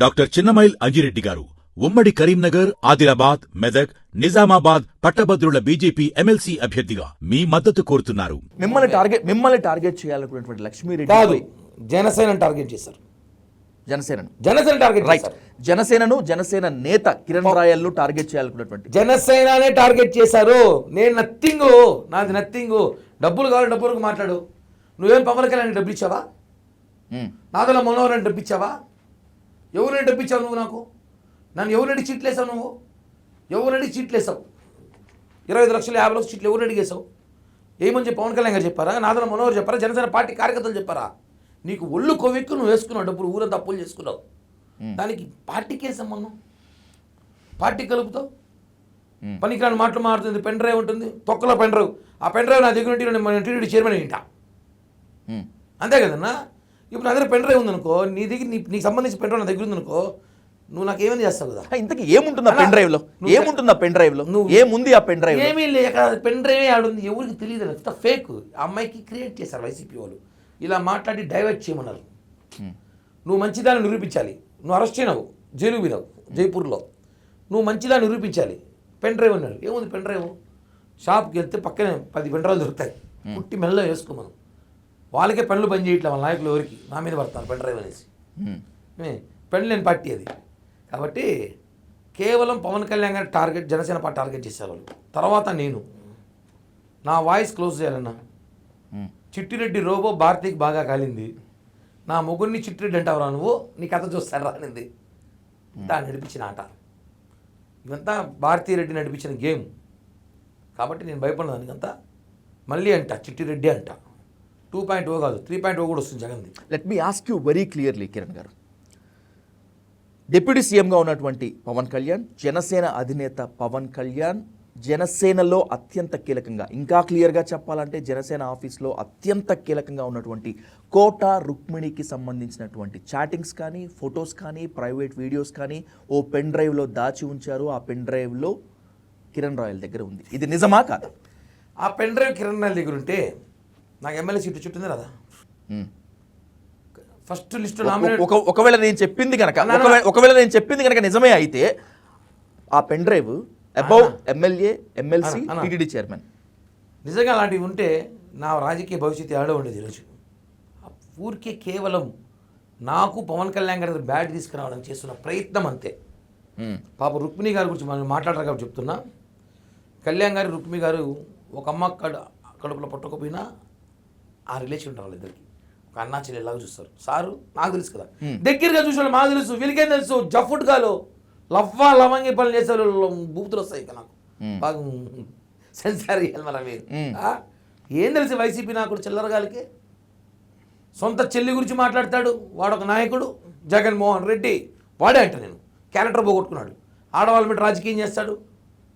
Doctor Chinnamail Anji Reddy గారు ఉమ్మడి కరీంనగర్, ఆదిలాబాద్, మెదక్, నిజామాబాద్ పట్టభద్రుల బీజేపీ ఎమ్మెల్సీ అభ్యర్థిగా మీ మద్దతు కోరుతున్నారు. మిమ్మల్ని టార్గెట్ చేయాలనుకున్నటువంటి లక్ష్మీరెడ్డి కాదు, జనసేనను టార్గెట్ చేశారు. Janasena target right. జనసేన నేత కిరణ్ రాయల్ను టార్గెట్ చేయాలనుకున్నటువంటి జనసేననే టార్గెట్ చేశారు. నేను నాది నథింగ్. డబ్బులు కావాలి, డబ్బులకు మాట్లాడు. నువ్వేం పవన్ కళ్యాణ్ డబ్బులు ఇచ్చావా? నాదల మనోహర్ డబ్బు ఇచ్చావా? ఎవరిని డబ్బు ఇచ్చావు నువ్వు? నాకు నన్ను ఎవరిని చీట్లేసావు? నువ్వు ఎవరిని చీట్లేసావు? 25 లక్షలు 50 లక్షలు చీట్లు ఎవరిని అడిగేసావు? ఏమని చెప్పి పవన్ కళ్యాణ్ గారు చెప్పారా? నాదల మనోహర్ చెప్పారా? జనసేన పార్టీ కార్యకర్తలు చెప్పారా? నీకు ఒళ్ళు కొవ్వెక్కు నువ్వు వేసుకున్నావు, డబ్బులు ఊరంతా అప్పులు చేసుకున్నావు. దానికి పార్టీకే సంబంధం? పార్టీ కలుపుతావు, పనికిరాని మాటలు మారుతుంది. పెన్ డ్రైవ్ ఉంటుంది, తొక్కలో పెన్ డ్రైవ్. ఆ పెన్ డ్రైవ్ నా దగ్గర ఉంటే టీడీడీ చైర్మన్ వింటా, అంతే కదన్నా. ఇప్పుడు నా దగ్గర పెన్ డ్రైవ్ ఉందనుకో, నీ దగ్గర నీకు సంబంధించి పెన్ డ్రైవ్ నా దగ్గర ఉందనుకో, నువ్వు నాకు ఏమైనా చేస్తావు కదా. ఇంతకీ ఏముంటుందా పెన్ డ్రైవ్ లో? ఏముంటుందా పెన్ డ్రైవ్ లో? నువ్వు ఏముంది ఆ పెన్ డ్రైవ్? ఏమీ లేక పెన్ డ్రైవ్ ఆడుంది, ఎవరికి తెలియదు. అంత ఫేక్. ఆ అమ్మాయికి క్రియేట్ చేశారు వైసీపీ వాళ్ళు. ఇలా మాట్లాడి డైవర్ట్ చేయమన్నారు. నువ్వు మంచిదాన్ని నిరూపించాలి. నువ్వు అరెస్ట్ అయినావు, జైలు పోయినావు జైపూర్లో. నువ్వు మంచిదాన్ని నిరూపించాలి. పెన్ డ్రైవ్ అన్నాడు. ఏముంది పెన్ డ్రైవ్? షాప్కి వెళ్తే పక్కనే 10 పెన్ డ్రైవ్లు దొరుకుతాయి. పుట్టి మెల్ల వేసుకోమను. వాళ్ళకే పెన్లు పని చేయట్లే, వాళ్ళ నాయకులు ఎవరికి నా మీద పడతారు పెన్ డ్రైవ్ అనేసి. పెన్ లేని పార్టీ అది. కాబట్టి కేవలం పవన్ కళ్యాణ్ గారి టార్గెట్, జనసేన పార్టీ టార్గెట్ చేసేవాళ్ళు. తర్వాత నేను నా వాయిస్ క్లోజ్ చేయాలన్నా. చిట్టిరెడ్డి రోబో భారతీకి బాగా కాలింది. నా ముగ్గురిని చిట్టిరెడ్డి అంటావురా నువ్వు, నీ కథ చూస్తాను రానింది. దాన్ని నడిపించిన ఆట ఇదంతా భారతీరెడ్డి నడిపించిన గేమ్. కాబట్టి నేను భయపడిన దానికంతా మళ్ళీ అంట చిట్టిరెడ్డి అంట. 2.0 కాదు, 3.0 కూడా వస్తుంది జగన్ది. Let me ask you very clearly Kiran garu, deputy సీఎంగా ఉన్నటువంటి పవన్ కళ్యాణ్, జనసేన అధినేత పవన్ కళ్యాణ్, జనసేనలో అత్యంత కీలకంగా, ఇంకా క్లియర్గా చెప్పాలంటే జనసేన ఆఫీస్లో అత్యంత కీలకంగా ఉన్నటువంటి కోట రుక్మిణికి సంబంధించినటువంటి చాటింగ్స్ కానీ, ఫొటోస్ కానీ, ప్రైవేట్ వీడియోస్ కానీ ఓ పెన్ డ్రైవ్లో దాచి ఉంచారు. ఆ పెన్ డ్రైవ్లో కిరణ్ రాయల్ దగ్గర ఉంది. ఇది నిజమా కాదా? ఆ పెన్ డ్రైవ్ కిరణ్ రాయల్ దగ్గర ఉంటే నాకు ఎమ్మెల్యే సీటు చుట్టింది కదా. ఫస్ట్ లిస్ట్ ఒకవేళ నేను చెప్పింది కనుక నిజమే అయితే ఆ pen drive above MLA, MLC, TTD chairman, నిజంగా అలాంటివి ఉంటే నా రాజకీయ భవిష్యత్తు ఏడో ఉండేది ఈరోజు. ఊరికే కేవలం నాకు పవన్ కళ్యాణ్ గారి బ్యాట్ తీసుకురావడం చేస్తున్న ప్రయత్నం అంతే. పాప రుక్మిణి గారి గురించి మనం మాట్లాడరు కాబట్టి చెప్తున్నా. కళ్యాణ్ గారు, రుక్మిణి గారు ఒక అమ్మ కడుపులో పుట్టకపోయినా ఆ రిలేషన్ ఉంటారు వాళ్ళిద్దరికి. ఒక అన్నా చెల్లెలాగా చూస్తారు. సారు నాకు తెలుసు కదా, దగ్గరగా చూసేవాళ్ళు మాకు తెలుసు. వీళ్ళకేం తెలుసు? జఫుట్గాలో లవంగి పనులు చేసే బూతులు వస్తాయి ఇక నాకు బాగా సెన్సార్ ఇవ్వాలి. మన మీరు ఏం తెలిసి వైసీపీ నాయకుడు చిల్లరగాలికి సొంత చెల్లి గురించి మాట్లాడతాడు. వాడొక నాయకుడు జగన్మోహన్ రెడ్డి, వాడే అంట నేను క్యారెక్టర్ పోగొట్టుకున్నాడు. ఆడవాళ్ళ మీద రాజకీయం చేస్తాడు.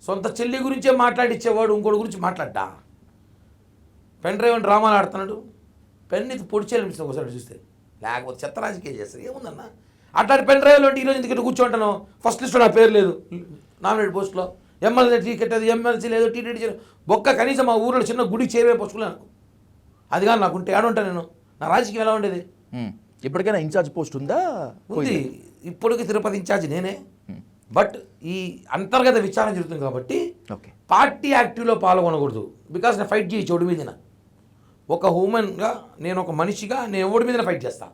సొంత చెల్లి గురించే మాట్లాడిచ్చేవాడు ఇంకోటి గురించి మాట్లాడ్డా. పెన్ డ్రైవ్ అని డ్రామాలు ఆడుతున్నాడు. పెన్ ఇది పొడిచేయాలనిపిస్తుంది ఒకసారి చూస్తే, లేకపోతే చెత్త రాజకీయం చేస్తారు. ఏముందన్నా అట్లాంటి పెన్ డ్రైవ్లో అంటే ఈరోజు ఎందుకంటే కూర్చోంటాను. ఫస్ట్ లిస్ట్లో నా పేరు లేదు నామినేట్ పోస్ట్లో. ఎమ్మెల్యే టికెట్ అది, ఎమ్మెల్సీ లేదు, టీటీడీ బొక్క. కనీసం మా ఊరిలో చిన్న గుడి చేరువే పోసుకున్నాను. అది కానీ నాకుంటే ఏడుంటా నేను. నా రాజకీయం ఎలా ఉండేది? ఇప్పటికైనా ఇన్ఛార్జ్ పోస్ట్ ఉందా? ఉంది. ఇప్పటికి తిరుపతి ఇన్ఛార్జ్ నేనే. బట్ ఈ అంతర్గత విచారణ జరుగుతుంది కాబట్టి పార్టీ యాక్టివ్లో పాల్గొనకూడదు. బికాస్ నేను ఫైట్ చేయి చోటు మీద. ఒక హ్యూమన్గా నేను, ఒక మనిషిగా నేను ఎవడి మీద ఫైట్ చేస్తాను.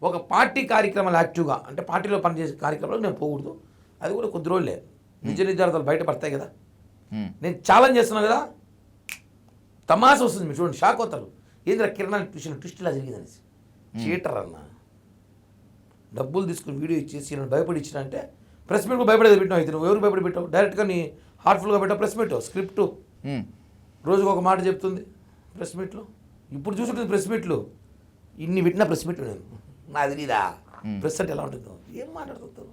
ఒక పార్టీ కార్యక్రమాలు యాక్టివ్గా అంటే పార్టీలో పనిచేసే కార్యక్రమాలు నేను పోకూడదు. అది కూడా కొద్ది రోజులే నిజ నిర్ధారణలు బయటపడతాయి కదా. నేను ఛాలెంజ్ చేస్తున్నాను కదా, తమాషా వస్తుంది. మీరు చూడండి, షాక్ అవుతారు. ఏంద్ర కిరణ్ ట్విస్ట్ ఇలా జరిగిందనేసి. చీటర్ అన్న, డబ్బులు తీసుకుని వీడియో ఇచ్చేసి నన్ను భయపడి ఇచ్చిన అంటే ప్రెస్ మీట్కు భయపడేది పెట్టావు. అయితే నువ్వు ఎవరు భయపడి పెట్టావు? డైరెక్ట్గా నీ హార్ట్ఫుల్గా పెట్టావు ప్రెస్ మీట్. స్క్రిప్ట్ రోజుకు ఒక మాట చెప్తుంది ప్రెస్ మీట్లో. ఇప్పుడు చూసుంటుంది ప్రెస్ మీట్లు, ఇన్ని పెట్టిన ప్రెస్ మీట్లు నేను. నాకు తెలీదా ప్రెస్ అంటే ఎలా ఉంటుందో? ఏం మాట్లాడుతుందో.